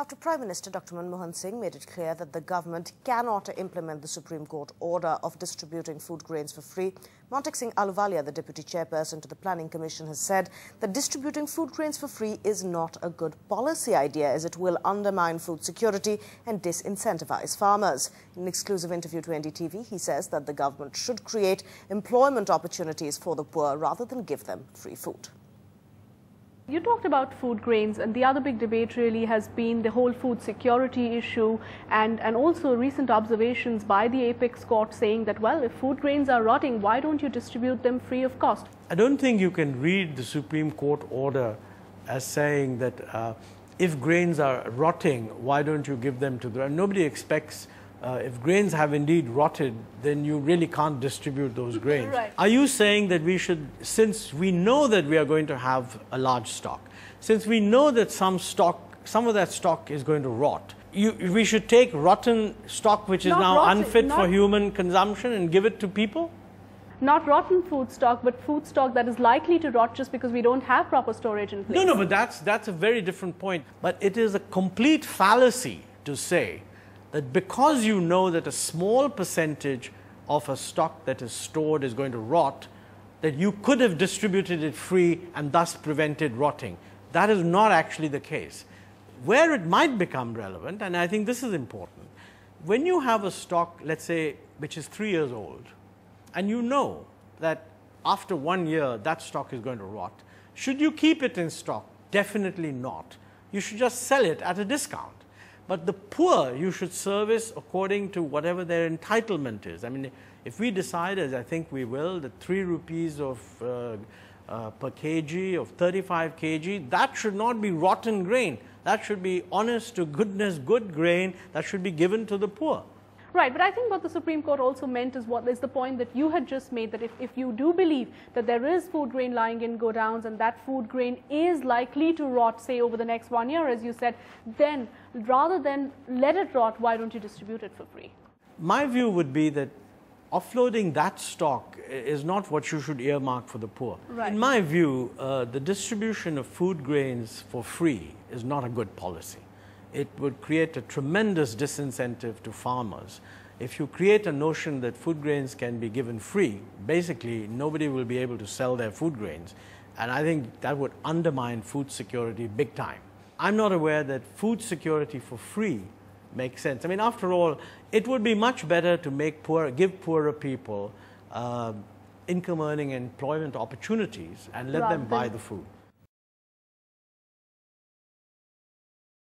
After Prime Minister Dr. Montek Singh made it clear that the government cannot implement the Supreme Court order of distributing food grains for free, Montek Singh Ahluwalia, the Deputy Chairperson to the Planning Commission, has said that distributing food grains for free is not a good policy idea, as it will undermine food security and disincentivize farmers. In an exclusive interview to NDTV, he says that the government should create employment opportunities for the poor rather than give them free food. You talked about food grains, and the other big debate really has been the whole food security issue and also recent observations by the Apex Court saying that, well, if food grains are rotting, why don't you distribute them free of cost? I don't think you can read the Supreme Court order as saying that if grains are rotting, why don't you give them to the... Nobody expects if grains have indeed rotted, then you really can't distribute those grains. Right. Are you saying that we should, since we know that we are going to have a large stock, since we know that some of that stock is going to rot, we should take rotten stock which is now unfit for human consumption and give it to people? Not rotten food stock, but food stock that is likely to rot just because we don't have proper storage in place. No, but that's a very different point. But it is a complete fallacy to say that because you know that a small percentage of a stock that is stored is going to rot, that you could have distributed it free and thus prevented rotting. That is not actually the case. Where it might become relevant, and I think this is important, when you have a stock, let's say, which is 3 years old, and you know that after 1 year that stock is going to rot, should you keep it in stock? Definitely not. You should just sell it at a discount. But the poor you should service according to whatever their entitlement is. I mean, if we decide, as I think we will, that 3 rupees per kg of 35 kg, that should not be rotten grain. That should be honest to goodness good grain that should be given to the poor. Right, but I think what the Supreme Court also meant is what is the point that you had just made, that if you do believe that there is food grain lying in godowns and that food grain is likely to rot, say, over the next 1 year, as you said, then rather than let it rot, why don't you distribute it for free? My view would be that offloading that stock is not what you should earmark for the poor. Right. In my view, the distribution of food grains for free is not a good policy. It would create a tremendous disincentive to farmers. If you create a notion that food grains can be given free, basically nobody will be able to sell their food grains. And I think that would undermine food security big time. I'm not aware that food security for free makes sense. I mean, after all, it would be much better to give poorer people income earning employment opportunities and let them buy the food.